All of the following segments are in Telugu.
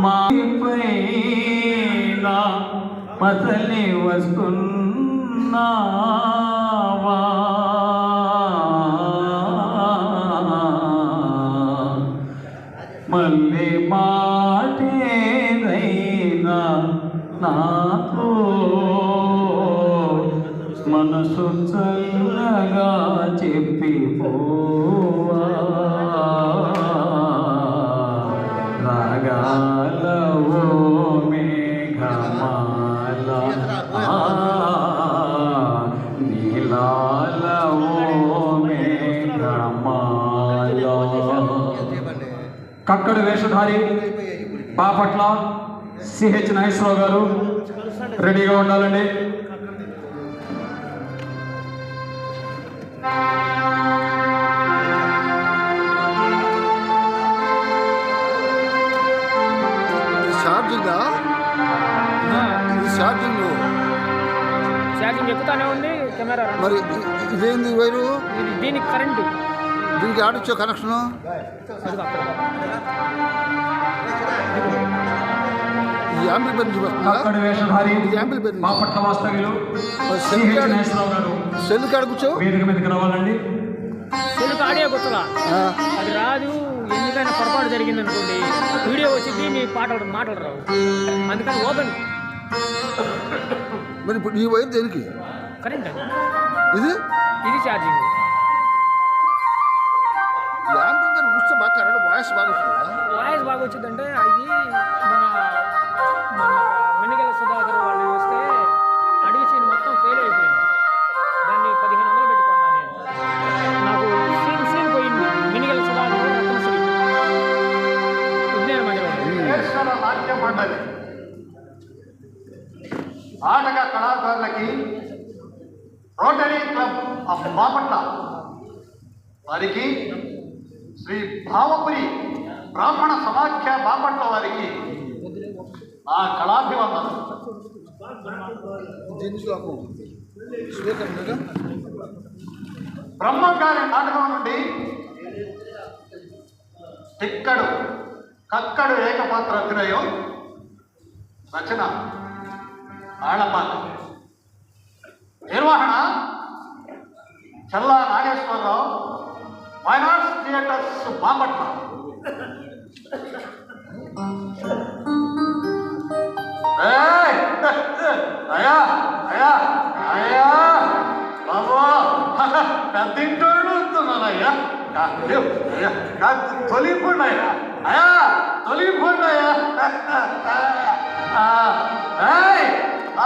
మాపైన మసలి వస్తున్నావా మళ్ళీ మాటేదైనా నాతో మనసు చల్లగా చెప్పిపోవా రాగాలవో మేఘమాల నీలాలవో మేఘమాల. కక్కడు వేషధారి బాపట్ల సిహెచ్ నాగేశ్వరరావు గారు రెడీగా ఉండాలండి. ఛార్జింగ్ ఎక్కుతానే ఉంది కెమెరా. మరి ఇదేంది వైరు? దీనికి కరెంటు, దీనికి ఆడొచ్చే కనెక్షను. సెల్ కాడ కూర్చో, వేదిక మీదకి రావాలండి. సెల్కి ఆడియో గుర్తుగా అది రాదు. ఎందుకైనా పొరపాటు జరిగింది అనుకోండి, వీడియో వచ్చి దీన్ని మాటలు రావు. అందుకని ఓపెన్. మరి ఇప్పుడు ఈ వైర్ దేనికి? కరెంట్. ఇది ఛార్జింగ్. కూర్చో బాగా కరెంట్ వాయిస్ బాగా వస్తుందా? వాయిస్ బాగా వచ్చిందంటే అది మన మెనిగల సుధాకర్ వాళ్ళు వస్తే అడిగి సీన్ మొత్తం ఫెయిల్ అయిపోయింది. దాన్ని 1500 పెట్టుకున్నా నేను. నాకు సీన్ పోయింది. మెనిగల సుధాకర్ విజ్ఞాన మందిరం నాట్య మండలి నాటక కళాకారులకి రోటరీ క్లబ్ ఆఫ్ బాపట్ల వారికి శ్రీ భావపురి బ్రాహ్మణ సమాఖ్య బాపట్ల వారికి నా కళాభివందనం. బ్రహ్మంగారి నాటకం నుండి తిక్కడు కక్కడు ఏకపాత్ర అభినయం, రచన ఆళ్లపాక, నిర్వహణ చల్లా నాగేశ్వరరావు, ఫైనాన్స్ థియేటర్స్ బాపట్ల. అయ్యా అయ్యా అయ్యా బాబు పెద్దింటోళ్ళు వస్తున్నానయ్యా. తొలిగిపోండి అయ్యా, అయ్యా తొలిగిపోండి అయ్యా.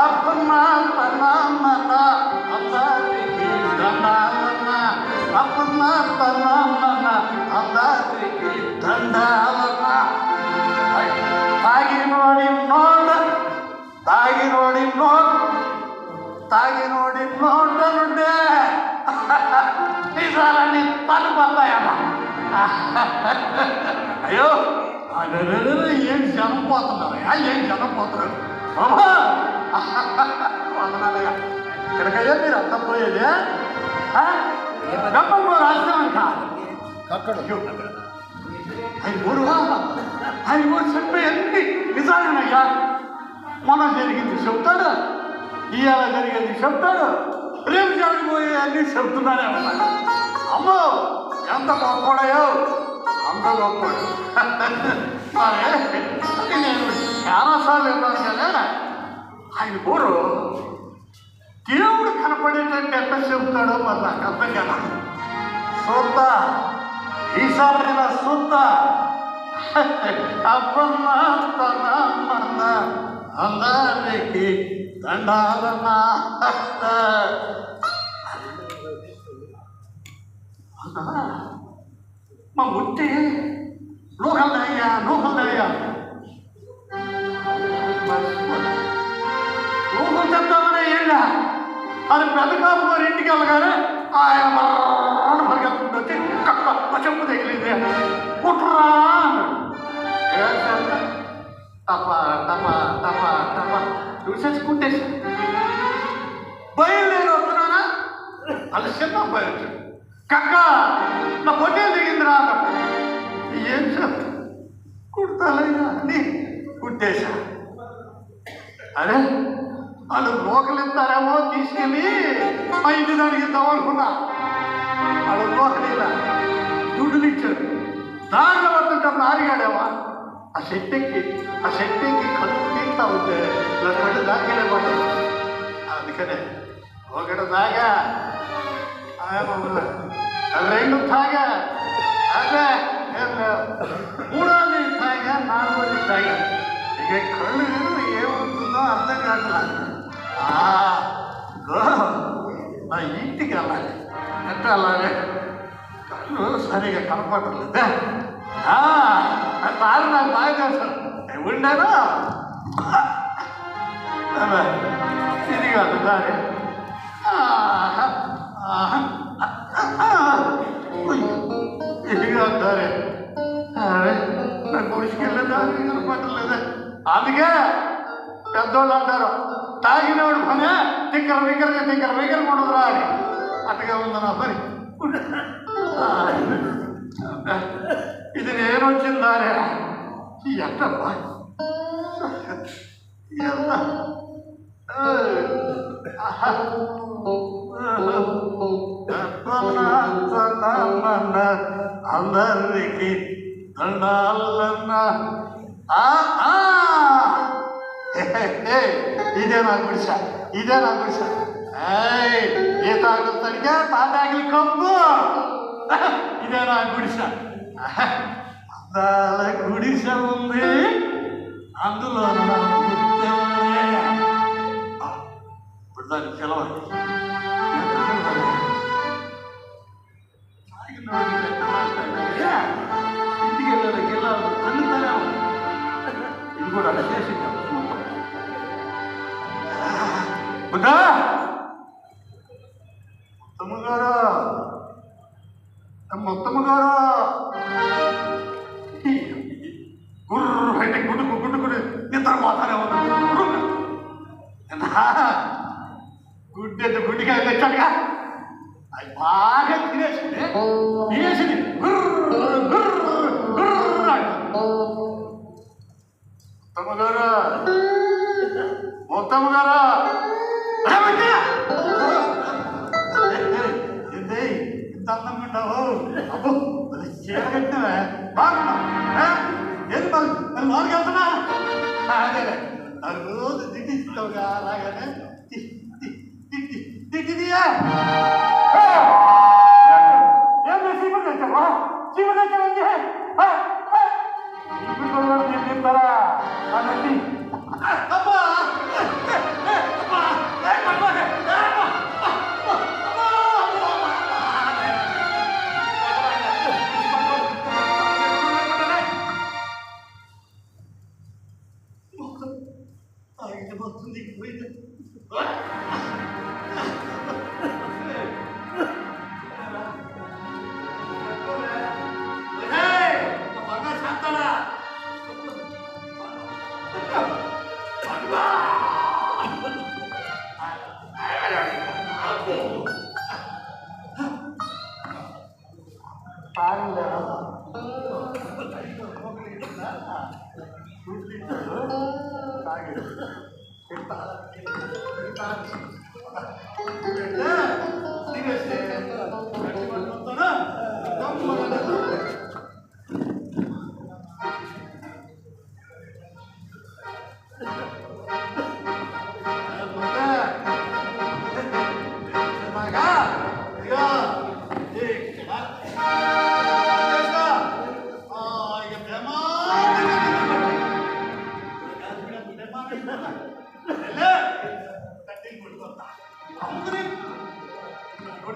అప్పున్నా తన్నామన్న అందరికి దండాలన్న, అప్పున్నా తన్నామన్న అందరికి దండాలన్న. తాగినోడి నోట నుండే నిజాలని తలుపతాయమ్మా. అయ్యో ఏం జనం పోతున్నారయ్యా, ఏం జనం పోతున్నారు. వందనాలయ్యా. ఇక్కడికయ్యా మీరు అంతా పోయేది గమ్మమ్మ రాష్ట్రం కాదు. ఆయన ఊరు చెప్పేయన్నీ నిజాలేనయ్యా. మొన్న జరిగింది చెప్తాడు, ఇవాళ జరిగేది చెప్తాడు, రేపు జరిగిపోయే అన్నీ చెప్తున్నానే ఉన్నాడు. అమ్మో ఎంత గొప్పడయో, అంత గొప్పడు. సరే నేను చాలాసార్లు విన్నాను కదా, ఆయన ఊరు దేవుడు కనపడేటట్టు ఎట్లా చెబుతాడో మరి నాకు అర్థం కదా. చూద్దా ఈసారి చూద్దా. అప్పన్నా తనమన్న అందరికి దండాలన్నా. మా ముట్టి నూకలయ్యా నూకలు చెప్తామనే ఏంట అది పెద్ద కాపు గారు ఇంటికి వెళ్ళగానే ఆయన బాగా పరిగెత్తుకుంటూ వచ్చి కక్క చెంపు తగిలింది కుట్రా టప టప టప టప చూసేసుకుంటేసి బయలుదేరి వస్తున్నానా అది చిన్న అబ్బాయి వచ్చాడు. కక్క నా పొట్టే దిగిందిరా అన్నాడు. ఏం చెప్తా తలని కుట్టేశా. అరే వాళ్ళు లోకలిస్తారేమో తీసుకెళ్ళి మా ఇంటి దానికి ఇద్దాం అనుకున్నా. వాళ్ళు లోకలిలా దుడ్డులు ఇచ్చాడు. దారిలో వస్తుంటప్పుడు ఆరిగాడేవా ఆ చెట్టెక్కి కళ్ళు తీస్తా ఉంటే ఇలా కళ్ళు దాకేలే పడ్డాడు. అందుకనే ఒకటి తాగా, రెండు తాగా, అదే మూడోది తాగా, నాలుగోది తాగా. ఇక కళ్ళు ఏమవుతుందో అర్థం కావట్లా. నా ఇంటికి వెళ్ళాలి. ఎట్లా వెళ్ళాలి? కళ్ళు సరిగా కనపడలేదా? తాను నాకు బాగా తెలుసు. ఉండాను ఇది కాదు దారి. ఇది కాదు దారి. నా గుడిసికెళ్ళే దారి కనపడలేదా? అందుకే పెద్దోళ్ళు అంటారు, తాగినోడు పనే తిక్కర ఉండదురా అని. అట్టగా ఉందా నా పని? ఇది నేను వచ్చిందారే. ఎట్టమ్మా అందరికి దండాలన్నా. ఇదే నా గుడిసా. ఏ తాగులు తడిగా తాటాకులు కప్పు. ఇదే నా గుడిసా. అందాల గుడిస ఉంది, అందులో ఇప్పుడు దాన్ని పిలవాలి. ఇంటికి వెళ్ళాలి అందుతానే ఇది కూడా అలా చేసి బుద్ధా మొత్తము గారు గుర్రు బయట గుడ్డుకుని నిద్ర పోతానే ఉన్నాడు. గుడ్డికాయ తెచ్చాడుగా, అది బాగా తినేసింది. మొత్తము గారు ఇంత అందంగా ఉండవు. అబ్బో చీరగట్టినవే బాగున్నావు. ఏది మాకు వెళ్తున్నా? అదే రోజు తిట్టిస్తావుగా, అలాగనే తిట్టిదియా. చీమ తెచ్చావా? తింటారా అన్నది. అబ్బా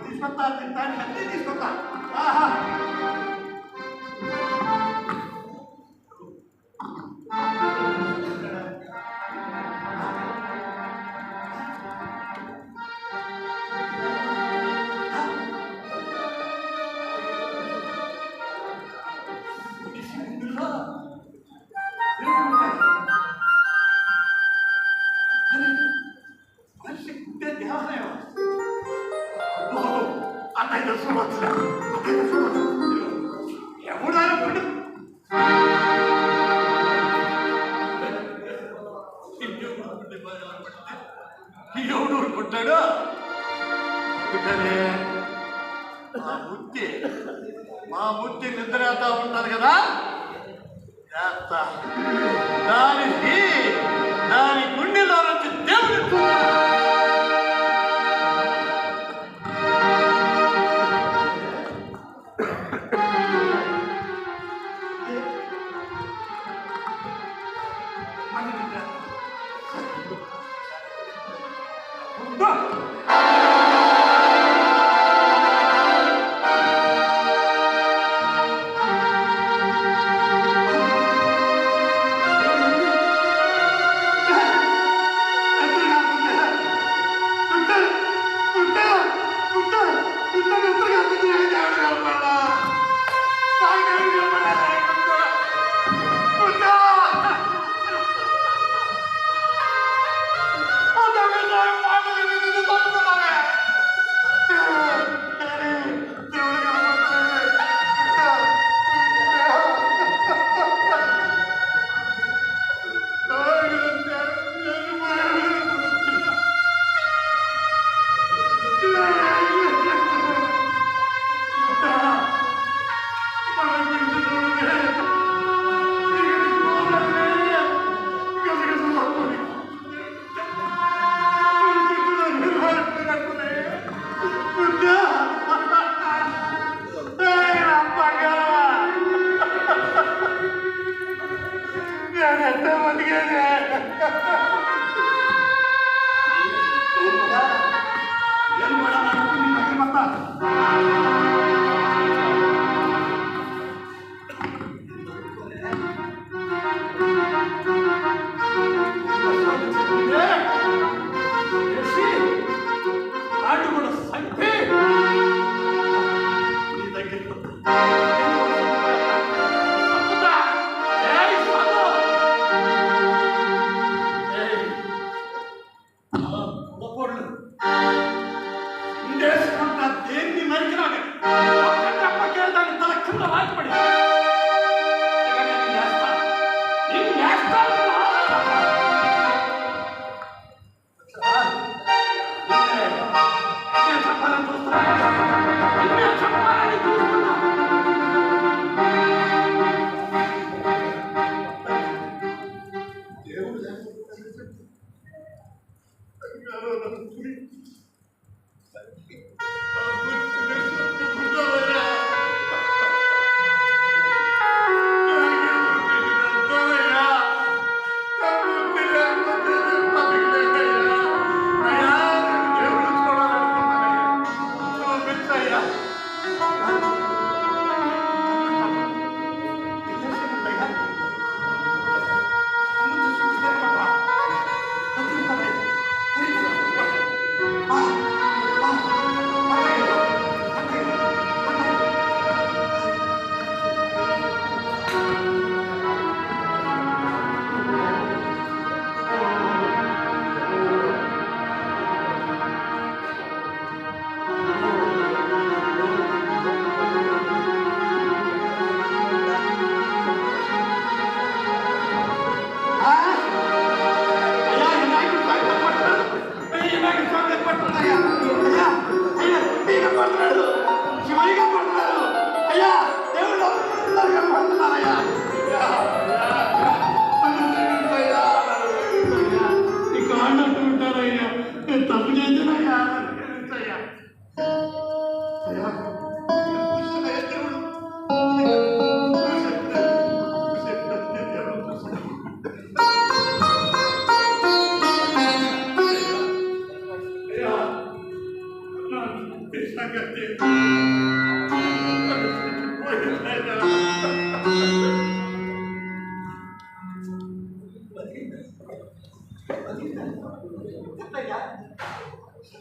తీసుకొస్తా, తింటాను, అన్నీ తీసుకొస్తా. దేవాలయం అట్టయితే చూడవచ్చు. పుట్టాడు మా బుద్ధి నిద్రేస్తా ఉంటారు కదా చేస్తా దాని గుండెలో నుంచి దేవుడు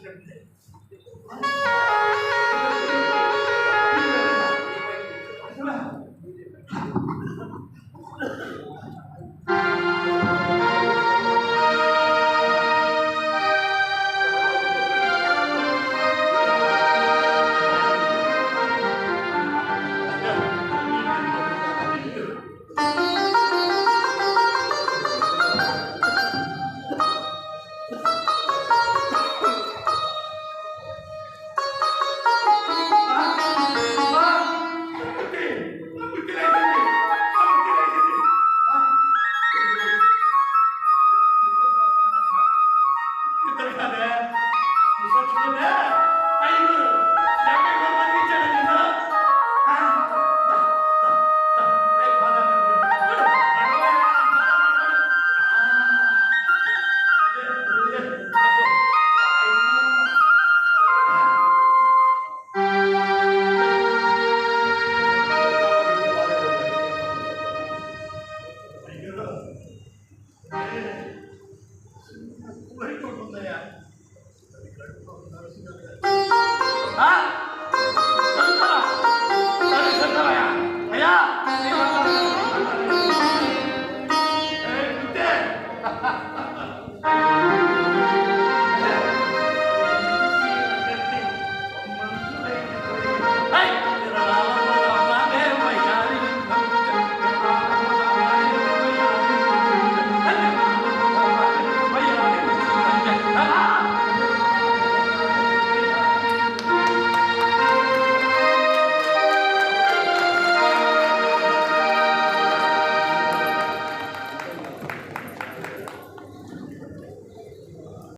Thank you.